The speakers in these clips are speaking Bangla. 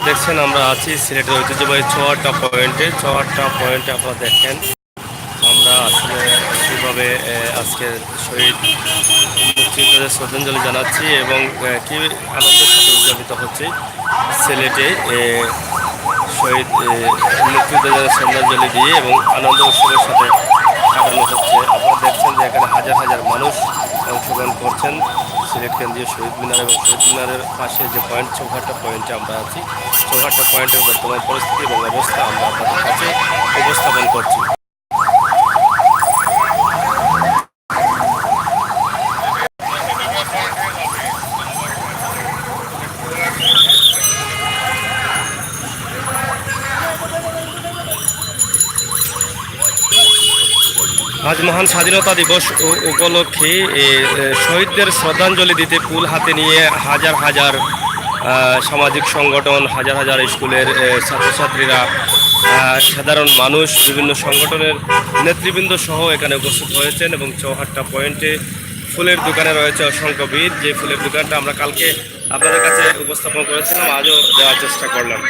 দেখছেন আমরা আছি সিলেটের ঐতিহ্যবাহী চুয়াড্ডা পয়েন্টে। চুয়াড্ডা পয়েন্টে আপনারা দেখেন আমরা আসলে সেইভাবে আজকের শহীদ মুক্তিযোদ্ধাদের শ্রদ্ধাঞ্জলি জানাচ্ছি এবং কি আনন্দের সাথে উদযাপিত হচ্ছে সিলেটে শহীদ মুক্তিযোদ্ধাদের শ্রদ্ধাঞ্জলি দিয়ে এবং আনন্দ উৎসবের সাথে কাটানো হচ্ছে। আপনারা দেখছেন যে এখানে হাজার হাজার মানুষ অংশগ্রহণ করছেন সিলেট কেন্দ্রীয় শহীদ মিনার এবং শহীদ মিনারের পাশে যে পয়েন্ট চৌঘাট্টা পয়েন্টে আমরা আছি। চৌঘাট্টা পয়েন্টের বর্তমান পরিস্থিতি এবং অবস্থা আমরা আপনাদের কাছে উপস্থাপন করছি। আজ মহান স্বাধীনতা দিবস উপলক্ষে শহীদদের শ্রদ্ধাঞ্জলি দিতে ফুল হাতে নিয়ে হাজার হাজার সামাজিক সংগঠন, হাজার হাজার স্কুলের ছাত্রছাত্রীরা, সাধারণ মানুষ, বিভিন্ন সংগঠনের নেতৃবৃন্দ সহ এখানে উপস্থিত হয়েছেন এবং চৌহাট্টা পয়েন্টে ফুলের দোকানে রয়েছে অসংখ্য ভিড়। যে ফুলের দোকানটা আমরা কালকে আপনাদের কাছে উপস্থাপন করেছিলাম, আজও দেওয়ার চেষ্টা করলাম।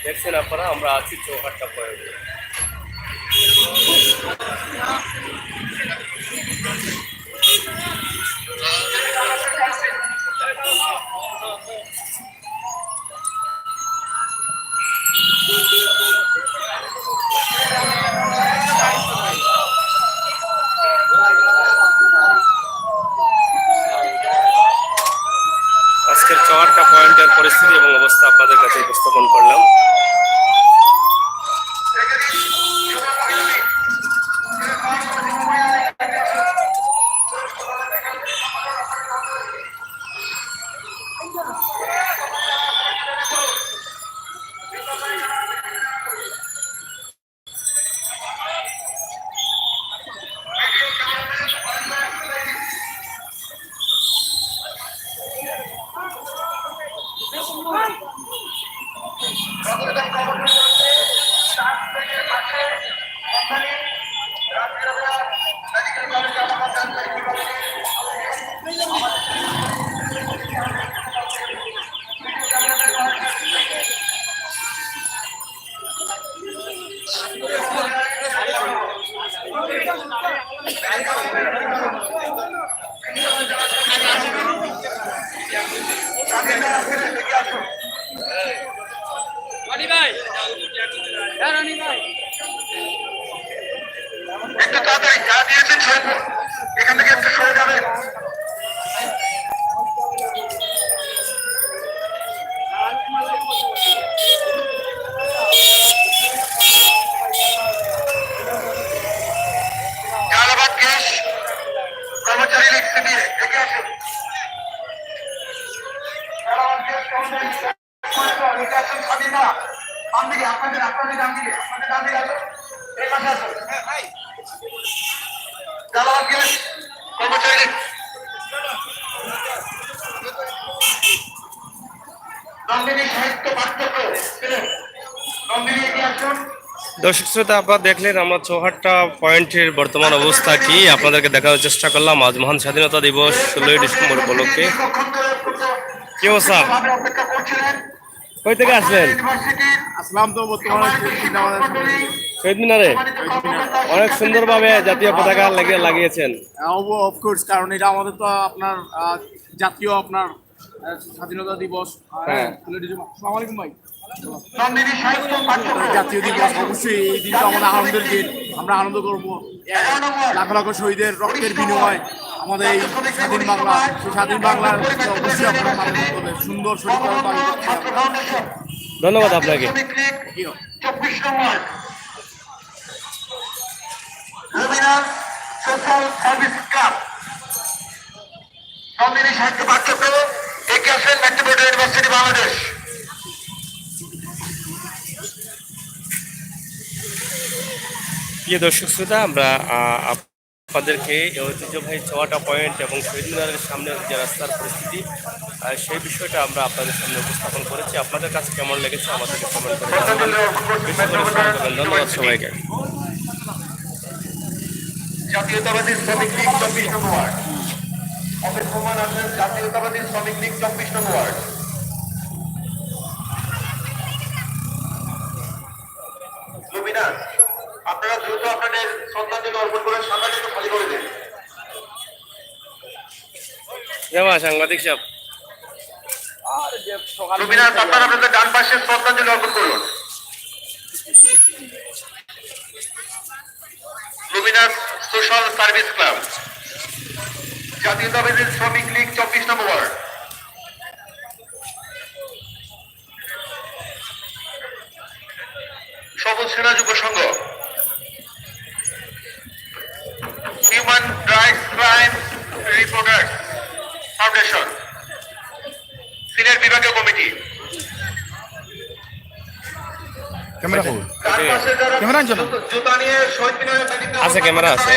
দেখছেন আপনারা আমরা আছি চৌহাট্টা পয়েন্টে। আজকের চৌহাট্টা পয়েন্টের পরিস্থিতি এবং অবস্থা আপনাদের কাছে উপস্থাপন করলাম। একটু তাড়াতাড়ি যা দিয়েছেন এখান থেকে একটু সরে যাবেন। জালাবাদ গ্যাস কর্মচারী লিখতে দিয়ে এগিয়ে আসুন। জালাবাদ গ্যাস কর্মচারী স্বাধীনতা ডান দিকে, আপনাদের ডান দিকে, আপনাদের ডান দিকে আসুন, এই পাশে আসুন। জালাবাদ গ্যাস কর্মচারী নন্দিনী সাহিত্য পাঠ্যক্রম নন্দিনী এগিয়ে আসুন। দর্শক শ্রোতা, আপনারা দেখলেন আমরা চৌহাট্টা পয়েন্টের বর্তমান অবস্থা কি আপনাদেরকে দেখানোর চেষ্টা করলাম। আজ মহান স্বাধীনতা দিবস 16ই ডিসেম্বর উপলক্ষে। কি অবস্থা? কই থেকে আসলেন? আসলাম তো বর্তমানে শহীদ মিনারে অনেক সুন্দরভাবে জাতীয় পতাকা লাগিয়েছেন। অফকোর্স, কারণ এটা আমাদের তো আপনার জাতীয় আপনার স্বাধীনতা দিবস। আসসালামু আলাইকুম ভাই। জাতীয় দিবস, অবশ্যই এই দিনটা আমাদের আনন্দের দিন। আমরা আনন্দ করবো লাখ লাখ শহীদের রক্তের বিনিময় আমাদের এই স্বাধীন বাংলা, সেই স্বাধীন বাংলার অবশ্যই আপনারা পালন করতে হবে, সুন্দর শহীদ পালন করতে হবে। ধন্যবাদ আপনাকে। 24 number Rubinas social service cup Nandini সাহিত্য পাঠ্যক্রম এগিয়ে আসেন মেট্রোপলিটন ইউনিভার্সিটি বাংলাদেশ। প্রিয় দর্শক শ্রোতা, আমরা আপনাদেরকে এই ঐতিহ্যবাহী চুয়াটা পয়েন্ট এবং শহীদ মিনারের সামনে যে রাস্তার পরিস্থিতি সেই বিষয়টা আমরা আপনাদের সামনে উপস্থাপন করেছি। আপনাদের কাছে কেমন লেগেছে আমাদেরকে কমেন্ট করে জানাবেন। বেশি করে শেয়ার করবেন। ধন্যবাদ সবাইকে। জাতীয়তাবাদী শ্রমিক লীগ 24 নম্বর ওয়ার্ড। অপেক্ষমান আছেন জাতীয়তাবাদী শ্রমিক লীগ 24 নম্বর ওয়ার্ড। লুমিনাস, আপনারা দ্রুত আপনাদের শ্রদ্ধাঞ্জলি অর্পণ করে সামনে একটু খালি করে দিন। সাংবাদিক সাহেব, লুমিনাস, আপনারা আপনাদের ডান পাশে শ্রদ্ধাঞ্জলি অর্পণ করুন। লুমিনাস সোশ্যাল সার্ভিস ক্লাব, জাতীয়তাবাদী শ্রমিক লীগ 24 নম্বর word. Sabuj Sena Jubo Sangha, human rights crime reporters foundation, Sylhet বিভাগীয় কমিটি। ক্যামেরা ডান পাশে যারা ক্যামেরা আনছো না? জুতা নিয়ে শহীদ মিনারের আছে ক্যামেরা আছে।